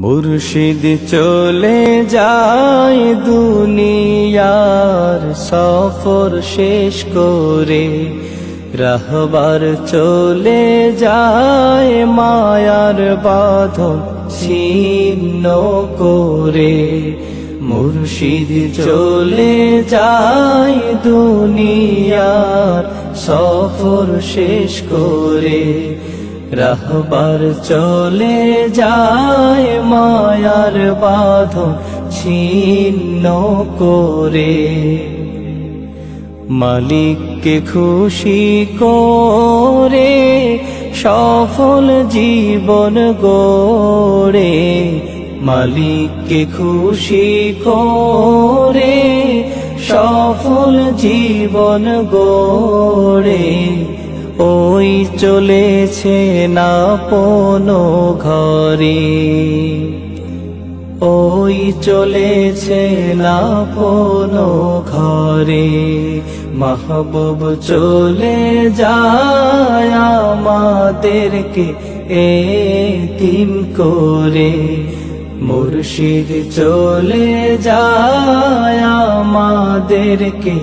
মুর্শিদ চলে যায় দুনিয়ার সফর শেষ করে, রাহবার চলে যায় মায়ার বাঁধন ছিন্ন করে। মুর্শিদ চলে যায় দুনিয়ার সফর শেষ করে, রাহবার চলে যায় মায়ার বাঁধন ছিন্ন করে। মালিককে খুশি করে সফল জীবন গড়ে, মালিককে খুশি করে সফল জীবন গড়ে। ওই চলেছে আপন ঘরে, ওই চলেছে আপন ঘরে। মাহবুব চলে যায় আমাদেরকে এতিম করে, মুর্শিদ চলে যায় আমাদেরকে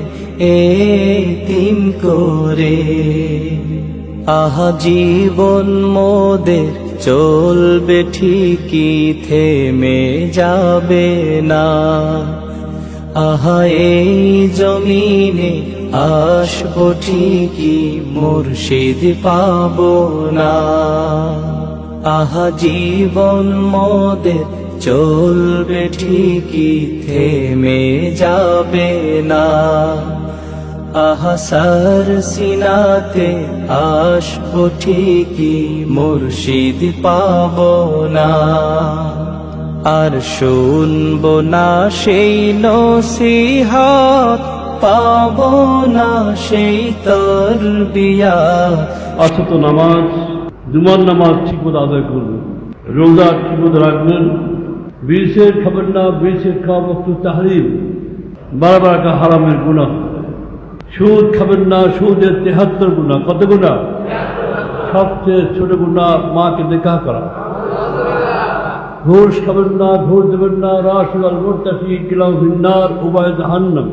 এতিম করে। আহা জীবন মোদের চলবে ঠিকই, থেমে যাবে না। আহা এই জমিনে আসবো ঠিকই, মুর্শিদ পাবো না। আহা জীবন মোদের চলবে ঠিকই, থেমে যাবে না। আহা সার সিনাতে আসবো ঠিকই, মুর্শিদ পাবো না। আর শুনবো না সেই নসিহত, পাবো না সেই তরবিয়ত। অথচ নামাজ, জুমার নামাজ ঠিকমতো আদায় করবেন, রোজা ঠিকমতো রাখবেন, বিড়ির খাবেন না, বিড়ির খাওয়া বস্তু তাহরিম, বারবার একটা হারামের গুনাহ। সুদ খাবেন না, সুদের 73 গুনাহ। কত গুনাহ? সবচেয়ে ছোট গুনাহ মাকে দেখা করা। ঘুষ খাবেন না, ঘুষ দেবেন না, রাসুল মোরতাসি কিলাম ফিন্নার, উভয় জাহান্নাম।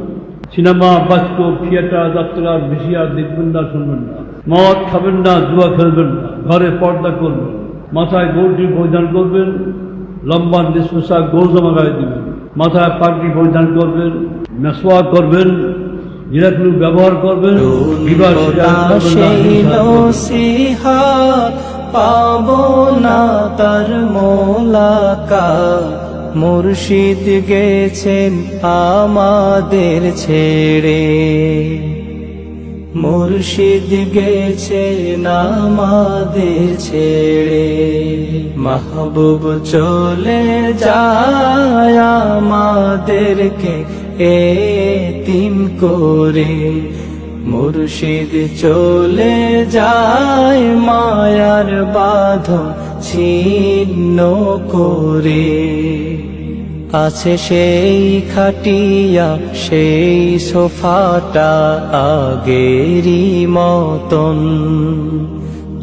সিনেমা, বাস্কোপ, থিয়েটার, যাত্রা, ভিসিআর দেখবেন না, শুনবেন না। মদ খাবেন না, জুয়া খেলবেন না, ঘরে পর্দা করবেন, মাথায় গৌরটি পরিধান করবেন, লম্বা নিঃশ্বাসা গৌরজমা গায়ে দিবেন, মাথায় পাগড়ি পরিধান করবেন, মেসওয়াক করবেন, জিরাকুল ব্যবহার করবেন। পাবো না তার মোলাকাত, মুর্শিদ গেছেন আমাদের ছেড়ে, মুর্শিদ গেছেন আমাদের ছেড়ে। মাহবুব চলে যায় আমাদেরকে এতিম করে, মুর্শিদ চলে যায় মায়ার বাঁধন ছিন্ন করে। আছে সেই খাটিয়া, সেই সোফাটা আগেরই মতন,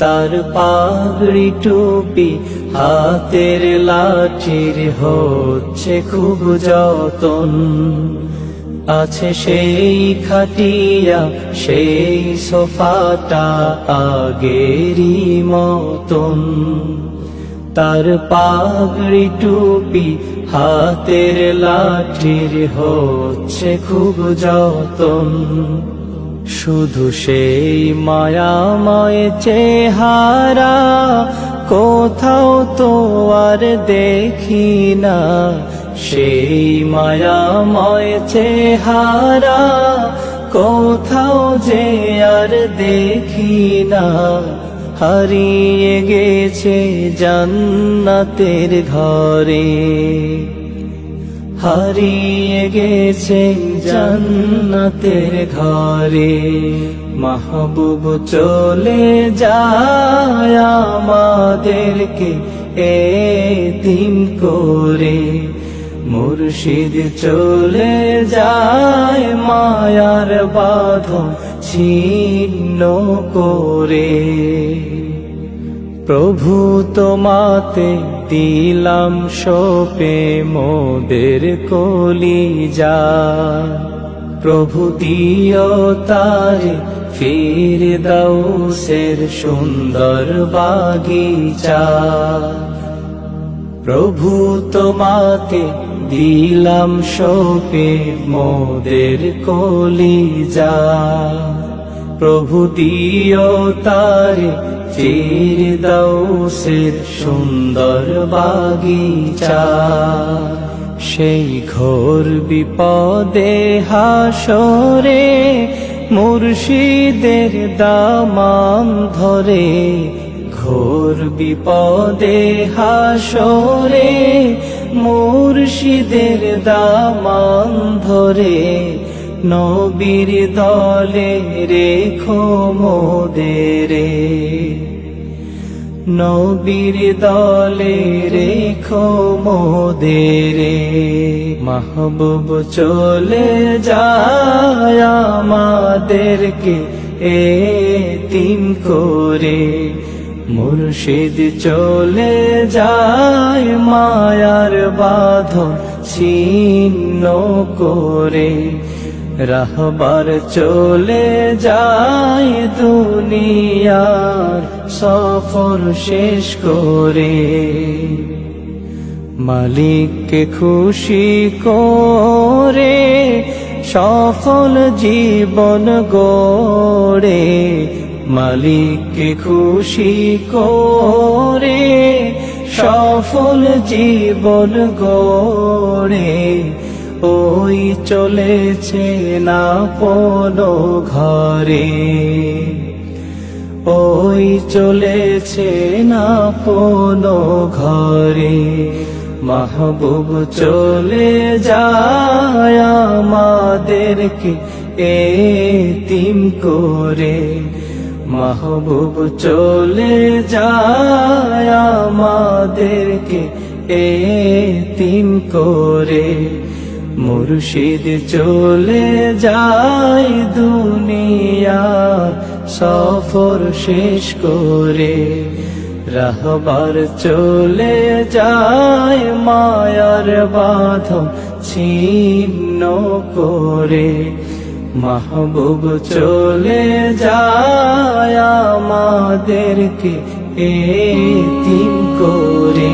তার পাগড়ি টুপি হাতের লাঠির হচ্ছে খুব যতন। আছে সেই খাটিয়া, সেই সোফাটা আগেরই মতন, তার পাগড়ি টুপি হাতের লাঠির হচ্ছে খুব যতন। শুধু সেই মায়াময় চেহারা কোথাও তো আর দেখি না, সেই মায়াময় চেহারা কোথাও যে আর দেখি না। হারিয়ে গেছে জান্নাতের ঘরে, হারিয়ে গেছে জান্নাতের ঘরে। মাহবুব চলে যায় আমাদেরকে এতিম করে, মুর্শিদ চলে যায় মায়ার বাঁধন ছিন্ন করে। প্রভু তোমাতে দিলাম সোপে মোদের কলিজা প্রভু দিও তারে ফিরদাউসের সুন্দর বাগিচা প্রভু তোমাকে দিলাম সোপে মোদের কলিজা প্রভু দিও তারে ফিরদাউসের সুন্দর বাগিচা সেই ঘোর বিপদে হাসরে মুর্শিদের দামান ধরে ঘোর বিপদে হাসরে মুর্শিদের দামান ধরে নবীর দলে রেখো মোদেরে নবীর দলে রেখো মোদেরে মাহবুব চলে যায় আমাদেরকে এতিম করে মুর্শিদ চলে যায় মায়ার বাঁধন ছিন্ন করে রাহবার চলে যায় দুনিয়ার সফর শেষ করে মালিককে খুশি করে সফল জীবন গড়ে মালিককে খুশি করে সফল জীবন গড়ে ওই চলেছে না কোনো ঘরে ওই চলেছে না কোনো ঘরে মাহবুব চলে যায় আমাদেরকে এতিম করে মাহবুব চলে যায় আমাদেরকে এতিম করে মুর্শিদ চলে যায় দুনিয়া সফর শেষ করে রাহবার চলে যায় মায়ার বাঁধন ছিন্ন করে মাহবুব চলে যায় আমাদেরকে এতিম করে